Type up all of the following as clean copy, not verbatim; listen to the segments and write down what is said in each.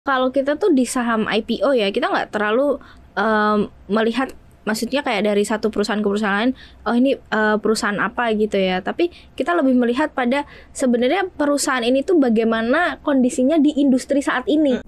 Kalau kita tuh di saham IPO ya, kita nggak terlalu melihat, maksudnya kayak dari satu perusahaan ke perusahaan lain, oh ini perusahaan apa gitu ya. Tapi kita lebih melihat pada sebenarnya perusahaan ini tuh bagaimana kondisinya di industri saat ini.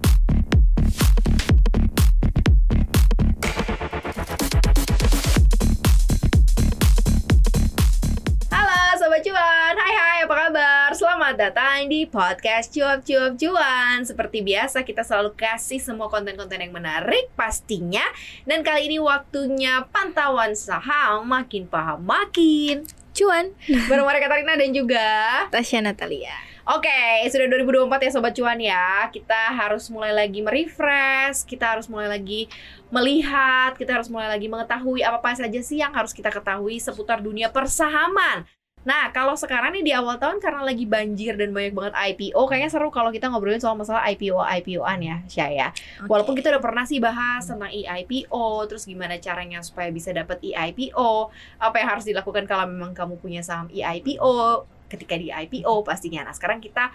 Sobat Cuan, hai apa kabar? Selamat datang di podcast Cuap Cuan. Seperti biasa kita selalu kasih semua konten-konten yang menarik pastinya. Dan kali ini waktunya pantauan saham, makin paham makin cuan. Bareng Maria Katarina dan juga Tasya Natalia. Oke, sudah 2024 ya Sobat Cuan ya. Kita harus mulai lagi merefresh, kita harus mulai lagi melihat, kita harus mulai lagi mengetahui apa saja sih yang harus kita ketahui seputar dunia persahaman. Nah, kalau sekarang nih di awal tahun karena lagi banjir dan banyak banget IPO, kayaknya seru kalau kita ngobrolin soal masalah IPO-IPO-an ya, Syah. Okay. Walaupun kita udah pernah sih bahas tentang eIPO, terus gimana caranya supaya bisa dapat eIPO, apa yang harus dilakukan kalau memang kamu punya saham eIPO ketika di IPO pastinya. Nah, sekarang kita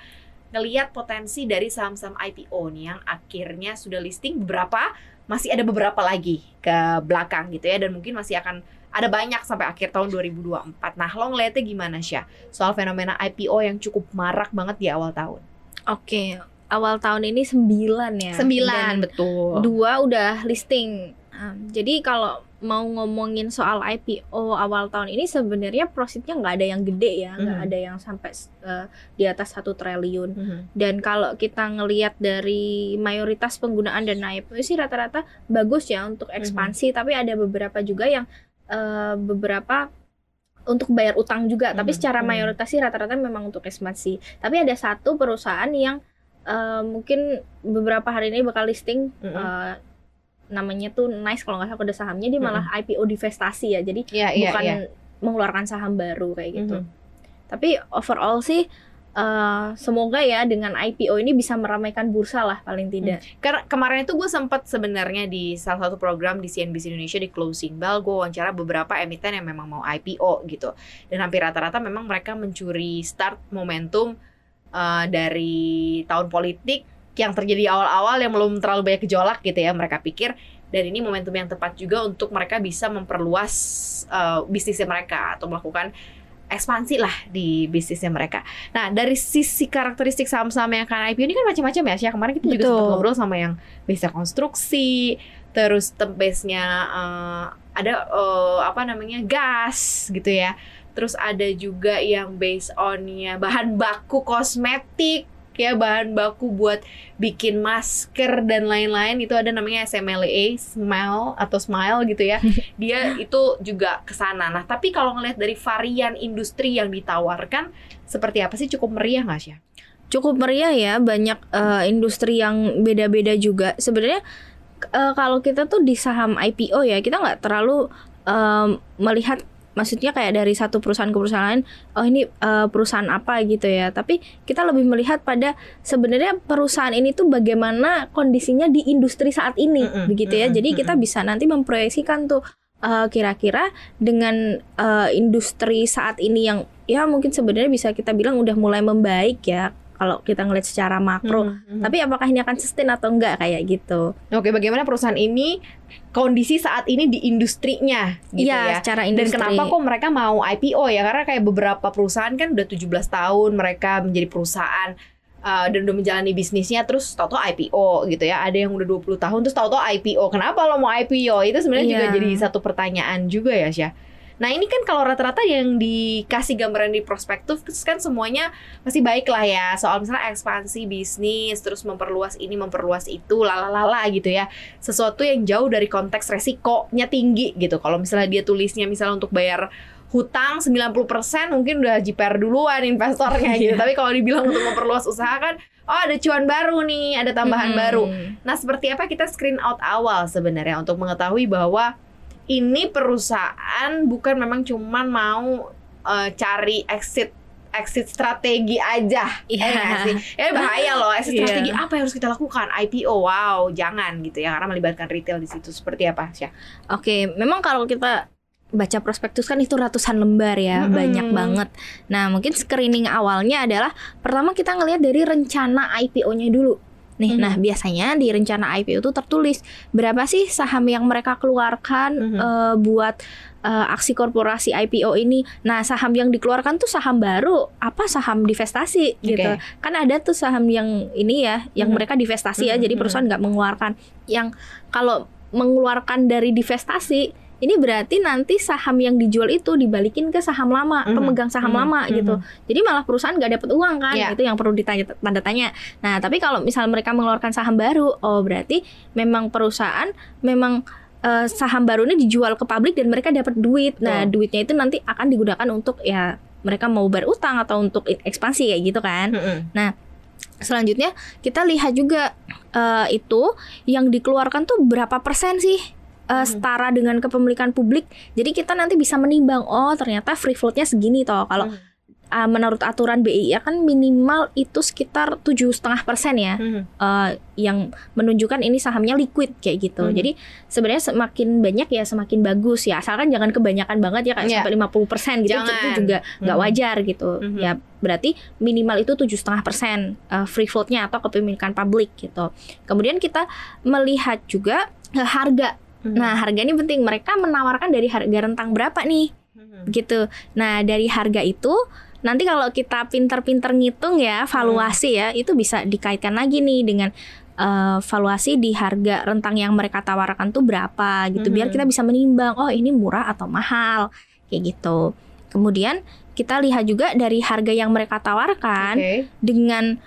ngelihat potensi dari saham-saham IPO nih yang akhirnya sudah listing beberapa, masih ada beberapa lagi ke belakang gitu ya, dan mungkin masih akan ada banyak sampai akhir tahun 2024. Nah, lo ngeliatnya gimana, Syah? Soal fenomena IPO yang cukup marak banget di awal tahun. Oke, awal tahun ini 9 ya. 9, betul. 2 udah listing. Jadi kalau mau ngomongin soal IPO awal tahun ini sebenarnya profitnya nggak ada yang gede ya, nggak ada yang sampai di atas 1 triliun. Dan kalau kita ngelihat dari mayoritas penggunaan dana IPO sih rata-rata bagus ya untuk ekspansi, tapi ada beberapa juga yang beberapa untuk bayar utang juga, tapi secara mayoritas sih rata-rata memang untuk ekspansi. Tapi ada satu perusahaan yang mungkin beberapa hari ini bakal listing, namanya tuh Nice kalau nggak salah kode sahamnya, dia malah IPO divestasi ya, jadi bukan mengeluarkan saham baru kayak gitu. Tapi overall sih semoga ya dengan IPO ini bisa meramaikan bursa lah paling tidak. Karena kemarin itu gue sempat sebenarnya di salah satu program di CNBC Indonesia di Closing Bell, gue wawancara beberapa emiten yang memang mau IPO gitu. Dan hampir rata-rata memang mereka mencuri start momentum dari tahun politik yang terjadi awal-awal yang belum terlalu banyak gejolak gitu ya. Mereka pikir dan ini momentum yang tepat juga untuk mereka bisa memperluas bisnisnya mereka atau melakukan ekspansi lah di bisnisnya mereka. Nah, dari sisi karakteristik saham-saham yang akan IPO ini kan macam-macam ya, Syah. Kemarin kita juga sempat ngobrol sama yang base konstruksi, terus base-nya ada gas gitu ya. Terus ada juga yang based on-nya bahan baku kosmetik, ya bahan baku buat bikin masker dan lain-lain, itu ada namanya SMLA, Smile gitu ya. Dia itu juga kesana. Nah, tapi kalau ngelihat dari varian industri yang ditawarkan, seperti apa sih, cukup meriah nggak sih? Cukup meriah ya, banyak industri yang beda-beda juga. Sebenarnya kalau kita tuh di saham IPO ya, kita nggak terlalu melihat, maksudnya kayak dari satu perusahaan ke perusahaan lain, oh ini perusahaan apa gitu ya. Tapi kita lebih melihat pada sebenarnya perusahaan ini tuh bagaimana kondisinya di industri saat ini, begitu ya. Jadi kita bisa nanti memproyeksikan tuh kira-kira dengan industri saat ini yang ya mungkin sebenarnya bisa kita bilang udah mulai membaik ya kalau kita ngelihat secara makro. Tapi apakah ini akan sustain atau enggak kayak gitu. Oke, bagaimana perusahaan ini kondisi saat ini di industrinya gitu ya. Secara industri. Dan kenapa kok mereka mau IPO ya? Karena kayak beberapa perusahaan kan udah 17 tahun mereka menjadi perusahaan dan udah menjalani bisnisnya, terus tahu-tahu IPO gitu ya. Ada yang udah 20 tahun terus tahu-tahu IPO. Kenapa lo mau IPO? Itu sebenarnya juga jadi satu pertanyaan juga ya, Syah. Nah, ini kan kalau rata-rata yang dikasih gambaran di prospektus kan semuanya masih baik lah ya. Soal misalnya ekspansi bisnis, terus memperluas ini, memperluas itu, lalala gitu ya. Sesuatu yang jauh dari konteks resikonya tinggi gitu. Kalau misalnya dia tulisnya misalnya untuk bayar hutang 90% mungkin udah jiper duluan investornya gitu. Tapi kalau dibilang untuk memperluas usaha kan, oh ada cuan baru nih, ada tambahan baru. Nah, seperti apa kita screen out awal sebenarnya untuk mengetahui bahwa ini perusahaan bukan memang cuman mau cari exit strategi aja, sih? Ya bahaya loh, exit strategi apa yang harus kita lakukan? IPO, wow, jangan gitu ya, karena melibatkan retail di situ. Seperti apa, Syah? Oke, memang kalau kita baca prospektus kan itu ratusan lembar ya, banyak banget. Nah, mungkin screening awalnya adalah pertama kita ngelihat dari rencana IPO-nya dulu. nih. Nah, biasanya di rencana IPO itu tertulis berapa sih saham yang mereka keluarkan buat aksi korporasi IPO ini. Nah, saham yang dikeluarkan tuh saham baru, apa saham divestasi gitu. Kan ada tuh saham yang ini ya, yang mereka divestasi ya, jadi perusahaan nggak mengeluarkan. Yang kalau mengeluarkan dari divestasi, ini berarti nanti saham yang dijual itu dibalikin ke saham lama, pemegang saham lama gitu. Jadi malah perusahaan nggak dapat uang kan, itu yang perlu tanda tanya. Nah, tapi kalau misalnya mereka mengeluarkan saham baru, oh berarti memang perusahaan memang saham baru ini dijual ke publik dan mereka dapat duit. Nah, duitnya itu nanti akan digunakan untuk ya mereka mau berutang atau untuk ekspansi kayak gitu kan. Nah, selanjutnya kita lihat juga itu yang dikeluarkan tuh berapa persen sih setara dengan kepemilikan publik. Jadi kita nanti bisa menimbang, oh ternyata free floatnya segini toh. Kalau menurut aturan BI ya kan minimal itu sekitar 7,5% ya, yang menunjukkan ini sahamnya liquid kayak gitu. Jadi sebenarnya semakin banyak ya semakin bagus ya, asalkan jangan kebanyakan banget ya kayak sampai 50% gitu. Itu juga nggak wajar gitu. Ya berarti minimal itu 7,5% free floatnya atau kepemilikan publik gitu. Kemudian kita melihat juga harga. Nah, harga ini penting. Mereka menawarkan dari harga rentang berapa nih? Gitu. Nah, dari harga itu nanti kalau kita pinter-pinter ngitung ya, valuasi ya, itu bisa dikaitkan lagi nih dengan valuasi di harga rentang yang mereka tawarkan tuh berapa gitu. Biar kita bisa menimbang, oh ini murah atau mahal kayak gitu. Kemudian kita lihat juga dari harga yang mereka tawarkan dengan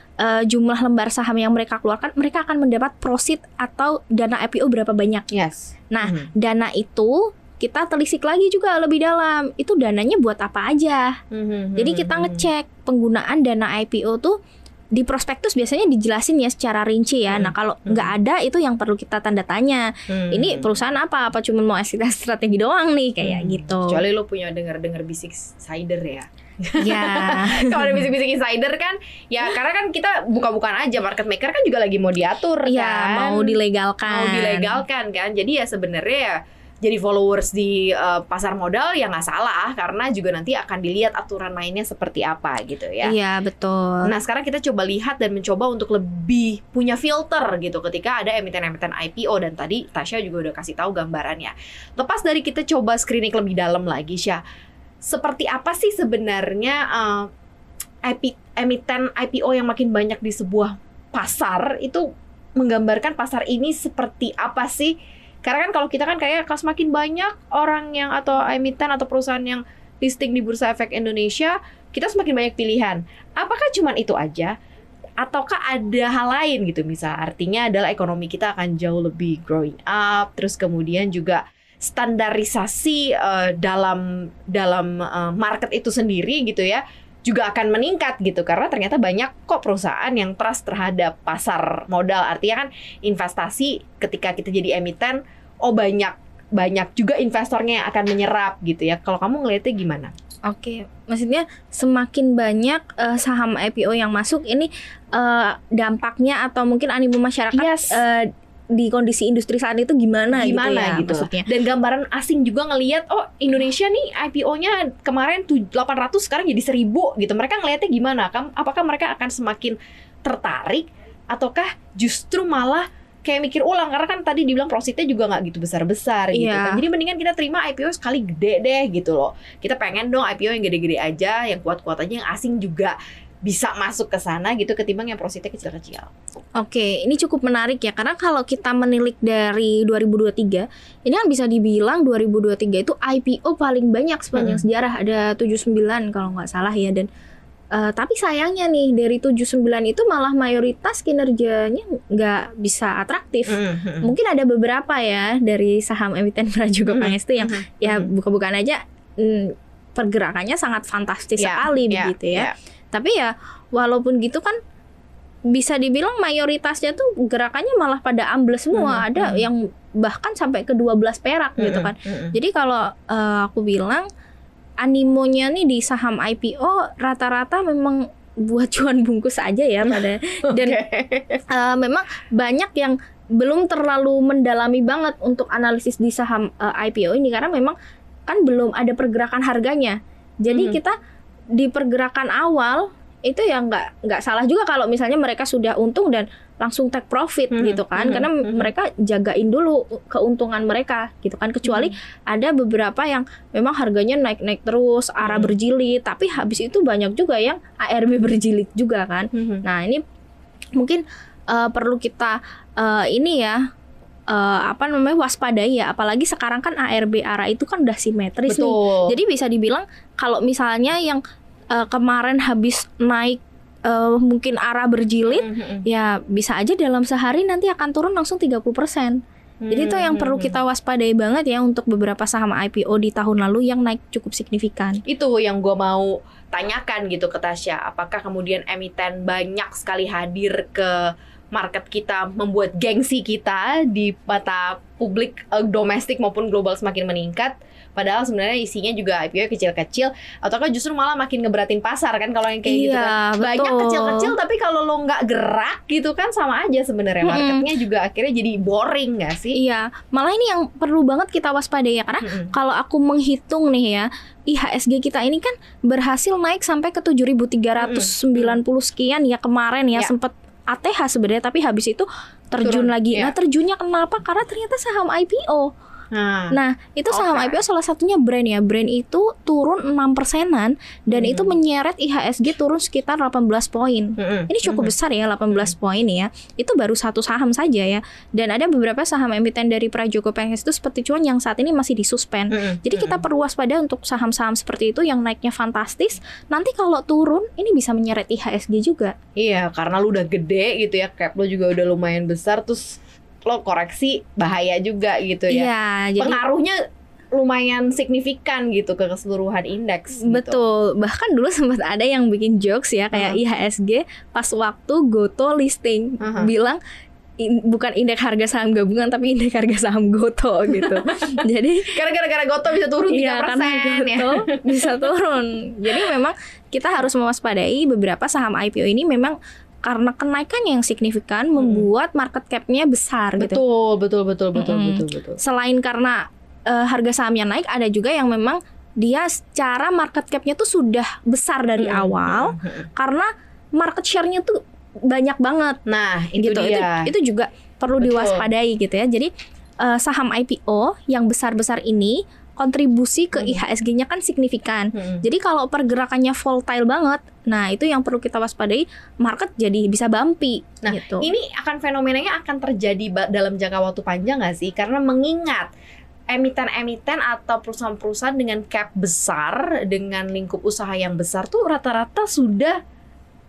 jumlah lembar saham yang mereka keluarkan, mereka akan mendapat proceed atau dana IPO berapa banyak. Nah, dana itu kita telisik lagi juga lebih dalam. Itu dananya buat apa aja. Jadi kita ngecek penggunaan dana IPO tuh di prospektus biasanya dijelasin ya secara rinci ya. Nah, kalau nggak ada itu yang perlu kita tanda tanya. Ini perusahaan apa cuma mau strategi doang nih kayak gitu. Kecuali lo punya dengar bisik insider ya. Ya. Kalau ada bisik-bisik insider kan, ya karena kan kita buka-bukaan aja, market maker kan juga lagi mau diatur kan. Mau dilegalkan kan. Jadi ya sebenarnya ya jadi followers di pasar modal ya nggak salah, karena juga nanti akan dilihat aturan mainnya seperti apa gitu ya. Iya betul. Nah sekarang kita coba lihat dan mencoba untuk lebih punya filter gitu ketika ada emiten-emiten IPO, dan tadi Tasya juga udah kasih tahu gambarannya. Lepas dari kita coba screening lebih dalam lagi, Syah, seperti apa sih sebenarnya emiten IPO yang makin banyak di sebuah pasar itu menggambarkan pasar ini seperti apa sih? Karena kan kalau kita kan kayak kalau semakin banyak orang yang atau emiten atau perusahaan yang listing di Bursa Efek Indonesia, kita semakin banyak pilihan. Apakah cuma itu aja? Ataukah ada hal lain gitu? Misal artinya adalah ekonomi kita akan jauh lebih growing up, terus kemudian juga standarisasi dalam market itu sendiri gitu ya juga akan meningkat gitu, karena ternyata banyak kok perusahaan yang trust terhadap pasar modal. Artinya kan investasi ketika kita jadi emiten, banyak juga investornya yang akan menyerap gitu ya. Kalau kamu ngelihatnya gimana? Oke, maksudnya semakin banyak saham IPO yang masuk ini dampaknya atau mungkin animo masyarakat di kondisi industri saat itu gimana gitu ya, gitu maksudnya. Dan gambaran asing juga ngelihat, oh Indonesia nih IPO-nya kemarin 800 sekarang jadi 1000 gitu. Mereka ngelihatnya gimana? Apakah mereka akan semakin tertarik ataukah justru malah kayak mikir ulang, karena kan tadi dibilang profitnya juga nggak gitu besar-besar gitu kan. Jadi mendingan kita terima IPO sekali gede deh gitu loh. Kita pengen dong IPO yang gede-gede aja, yang kuat-kuat aja, yang asing juga bisa masuk ke sana gitu, ketimbang yang profitnya kecil-kecil. Oke, ini cukup menarik ya, karena kalau kita menilik dari 2023, ini kan bisa dibilang 2023 itu IPO paling banyak sepanjang sejarah, ada 79 kalau nggak salah ya. Dan tapi sayangnya nih dari 79 itu malah mayoritas kinerjanya nggak bisa atraktif. Mungkin ada beberapa ya dari saham emiten Prajogo Pangestu yang ya buka-bukaan aja pergerakannya sangat fantastis sekali begitu ya. Tapi ya walaupun gitu kan bisa dibilang mayoritasnya tuh gerakannya malah pada ambles semua. Ada yang bahkan sampai ke 12 perak gitu kan. Jadi kalau aku bilang animonya nih di saham IPO rata-rata memang buat cuan bungkus aja ya pada. Dan memang banyak yang belum terlalu mendalami banget untuk analisis di saham IPO ini, karena memang kan belum ada pergerakan harganya. Jadi kita di pergerakan awal itu ya nggak salah juga kalau misalnya mereka sudah untung dan langsung take profit gitu kan, karena mereka jagain dulu keuntungan mereka gitu kan, kecuali ada beberapa yang memang harganya naik terus, ARA berjilid, tapi habis itu banyak juga yang ARB berjilid juga kan. Nah ini mungkin perlu kita waspadai ya, apalagi sekarang kan ARB ARA itu kan udah simetris. Betul. Nih, jadi bisa dibilang kalau misalnya yang kemarin habis naik mungkin ARA berjilid, ya bisa aja dalam sehari nanti akan turun langsung 30%. Jadi itu yang perlu kita waspadai banget ya untuk beberapa saham IPO di tahun lalu yang naik cukup signifikan. Itu yang gue mau tanyakan gitu ke Tasya, apakah kemudian emiten banyak sekali hadir ke market kita, membuat gengsi kita di mata publik domestik maupun global semakin meningkat, padahal sebenarnya isinya juga IPO kecil-kecil, ataukah justru malah makin ngeberatin pasar kan kalau yang kayak gitu kan. Banyak betul. kecil-kecil tapi kalau lo nggak gerak gitu kan sama aja sebenarnya, marketnya juga akhirnya jadi boring nggak sih? Iya, malah ini yang perlu banget kita waspadai ya, karena kalau aku menghitung nih ya, IHSG kita ini kan berhasil naik sampai ke 7.390 sekian ya kemarin ya, sempat ATH sebenarnya, tapi habis itu terjun lagi. Nah, terjunnya kenapa? Karena ternyata saham IPO. Nah, itu saham IPO salah satunya Brand ya. Brand itu turun 6%-an dan itu menyeret IHSG turun sekitar 18 poin. Ini cukup besar ya, 18 poin ya. Itu baru satu saham saja ya. Dan ada beberapa saham emiten dari Prajogo PNS itu seperti Cuan yang saat ini masih disuspend. Jadi kita perlu waspada untuk saham-saham seperti itu yang naiknya fantastis. Nanti kalau turun, ini bisa menyeret IHSG juga. Iya, karena lu udah gede gitu ya, cap lu juga udah lumayan besar, terus lo koreksi bahaya juga gitu ya. Iya, jadi pengaruhnya lumayan signifikan gitu ke keseluruhan indeks. Betul. Gitu. Bahkan dulu sempat ada yang bikin jokes ya, kayak IHSG pas waktu Goto listing bilang bukan indeks harga saham gabungan tapi indeks harga saham Goto gitu. Jadi gara-gara Goto bisa turun 3% karena Goto bisa turun. Jadi memang kita harus mewaspadai beberapa saham IPO ini memang karena kenaikan yang signifikan membuat market cap-nya besar gitu. Betul. Selain karena harga sahamnya naik, ada juga yang memang dia secara market cap-nya tuh sudah besar dari awal karena market share-nya tuh banyak banget. Nah, itu gitu. dia. Itu juga perlu diwaspadai gitu ya. Jadi saham IPO yang besar-besar ini kontribusi ke IHSG-nya kan signifikan. Jadi kalau pergerakannya volatile banget, nah itu yang perlu kita waspadai, market jadi bisa bumpy. Nah, gitu. Ini fenomenanya akan terjadi dalam jangka waktu panjang nggak sih? Karena mengingat emiten-emiten atau perusahaan-perusahaan dengan cap besar, dengan lingkup usaha yang besar tuh rata-rata sudah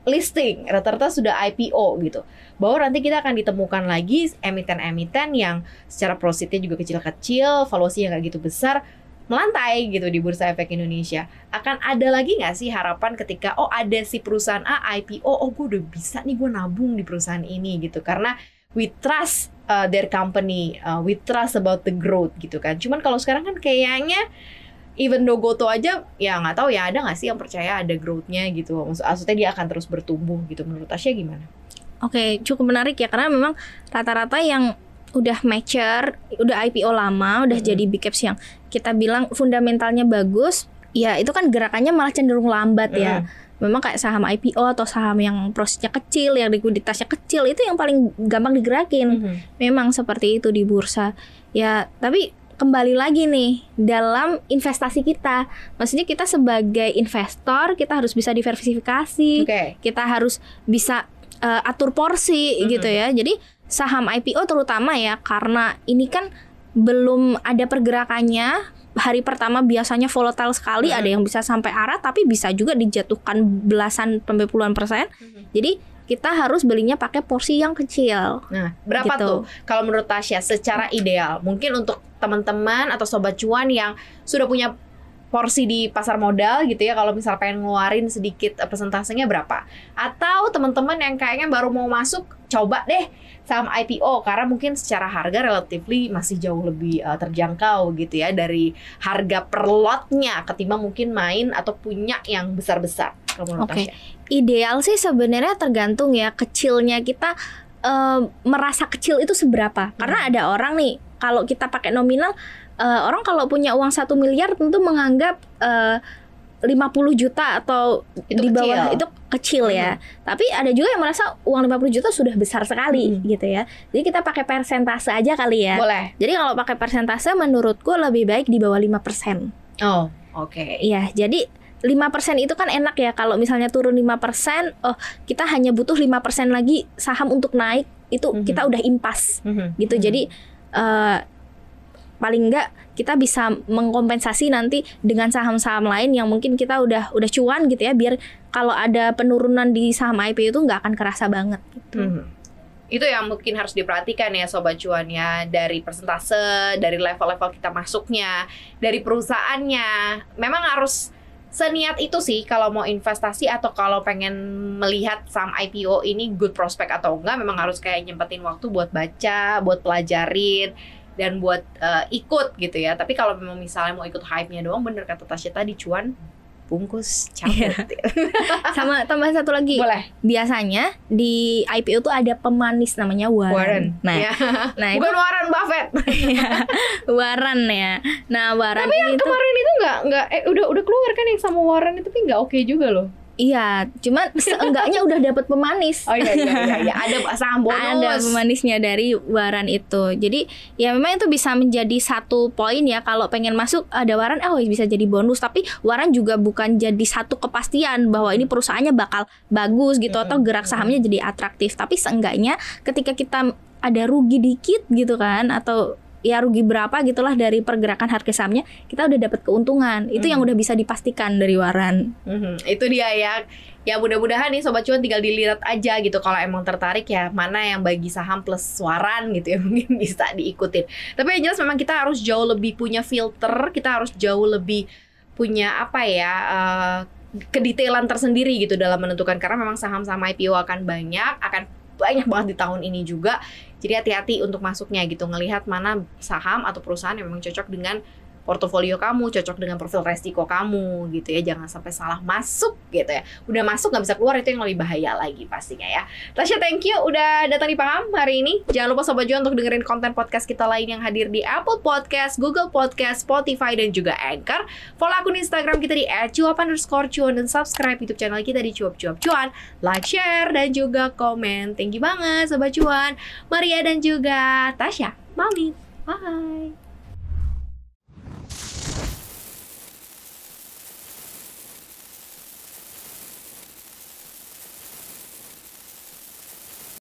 listing, rata-rata sudah IPO gitu. Bahwa nanti kita akan ditemukan lagi emiten-emiten yang secara profitnya juga kecil-kecil, valuasi yang nggak gitu besar, melantai gitu di Bursa Efek Indonesia. Akan ada lagi nggak sih harapan ketika ada si perusahaan A IPO, gue udah bisa nih gue nabung di perusahaan ini gitu, karena we trust their company, we trust about the growth gitu kan. Cuman kalau sekarang kan kayaknya even though Goto aja ya nggak tahu ya, ada nggak sih yang percaya ada growth-nya gitu, maksudnya dia akan terus bertumbuh gitu. Menurut Tasya gimana? Oke, cukup menarik ya, karena memang rata-rata yang udah mature, udah IPO lama, udah jadi big caps yang kita bilang fundamentalnya bagus, ya itu kan gerakannya malah cenderung lambat ya. Memang kayak saham IPO atau saham yang profitnya kecil, yang likuiditasnya kecil, itu yang paling gampang digerakin. Memang seperti itu di bursa. Ya, tapi kembali lagi nih dalam investasi kita. Maksudnya kita sebagai investor, kita harus bisa diversifikasi. Kita harus bisa atur porsi gitu ya. Jadi saham IPO terutama ya, karena ini kan belum ada pergerakannya. Hari pertama biasanya volatile sekali, ada yang bisa sampai ARA, tapi bisa juga dijatuhkan belasan sampai puluhan persen. Jadi kita harus belinya pakai porsi yang kecil. Nah, berapa gitu tuh kalau menurut Tasya secara ideal? Mungkin untuk teman-teman atau sobat cuan yang sudah punya porsi di pasar modal gitu ya, kalau misal pengen ngeluarin sedikit persentasenya berapa? Atau teman-teman yang kayaknya baru mau masuk, coba deh saham IPO karena mungkin secara harga relatively masih jauh lebih terjangkau gitu ya dari harga per lotnya ketimbang mungkin main atau punya yang besar-besar. Kalau menurut Tasya. Ideal sih sebenarnya tergantung ya kecilnya kita, merasa kecil itu seberapa. Karena ada orang nih, kalau kita pakai nominal, orang kalau punya uang 1 miliar tentu menganggap 50 juta atau Itu di bawah kecil. itu kecil ya. Tapi ada juga yang merasa uang 50 juta sudah besar sekali gitu ya. Jadi kita pakai persentase aja kali ya. Boleh. Jadi kalau pakai persentase menurutku lebih baik di bawah 5%. Oh, oke. Iya, jadi 5% itu kan enak ya. Kalau misalnya turun 5%, oh kita hanya butuh 5% lagi saham untuk naik, itu kita udah impas gitu. Jadi paling enggak kita bisa mengkompensasi nanti dengan saham-saham lain yang mungkin kita udah cuan gitu ya, biar kalau ada penurunan di saham IPO itu nggak akan kerasa banget gitu. Itu yang mungkin harus diperhatikan ya Sobat Cuan ya, dari persentase, dari level-level kita masuknya, dari perusahaannya. Memang harus seniat itu sih kalau mau investasi atau kalau pengen melihat saham IPO ini good prospect atau enggak, memang harus kayak nyempetin waktu buat baca, buat pelajarin, dan buat ikut gitu ya. Tapi kalau memang misalnya mau ikut hype-nya doang, bener kata Tasya tadi, cuan bungkus cabut. Sama tambahan satu lagi. Boleh. Biasanya di IPO tuh ada pemanis namanya Warren. Nah, Ya. nah Bukan itu Warren Buffett. Warren ya. Nah, Warren Tapi yang ini tuh kemarin itu nggak udah keluar kan yang sama Warren itu, tapi nggak oke juga loh. iya, cuman seenggaknya udah dapet pemanis. Oh iya ada saham bonus. Ada pemanisnya dari Warren itu. Jadi ya memang itu bisa menjadi satu poin ya, kalau pengen masuk ada Warren, bisa jadi bonus. Tapi Warren juga bukan jadi satu kepastian bahwa ini perusahaannya bakal bagus gitu atau gerak sahamnya jadi atraktif. Tapi seenggaknya ketika kita ada rugi dikit gitu kan, atau ya rugi berapa gitulah dari pergerakan harga sahamnya, kita udah dapat keuntungan. Itu yang udah bisa dipastikan dari Warren. Itu dia ya. Ya mudah-mudahan nih Sobat Cuan tinggal dilihat aja gitu, kalau emang tertarik ya mana yang bagi saham plus Warren gitu ya, mungkin bisa diikutin. Tapi yang jelas memang kita harus jauh lebih punya filter, kita harus jauh lebih punya kedetailan tersendiri gitu dalam menentukan, karena memang saham-saham IPO akan banyak banget di tahun ini juga. Jadi hati-hati untuk masuknya gitu, ngelihat mana saham atau perusahaan yang memang cocok dengan portofolio kamu, cocok dengan profil resiko kamu gitu ya. Jangan sampai salah masuk gitu ya. Udah masuk nggak bisa keluar, itu yang lebih bahaya lagi pastinya ya. Tasya, thank you udah datang di Paham hari ini. Jangan lupa Sobat Cuan untuk dengerin konten podcast kita lain yang hadir di Apple Podcast, Google Podcast, Spotify, dan juga Anchor. Follow akun Instagram kita di @cuap_cuan dan subscribe YouTube channel kita di cuap-cuap-cuan. Like, share, dan juga komen. Thank you banget Sobat Cuan, Maria dan juga Tasya. Mami, bye.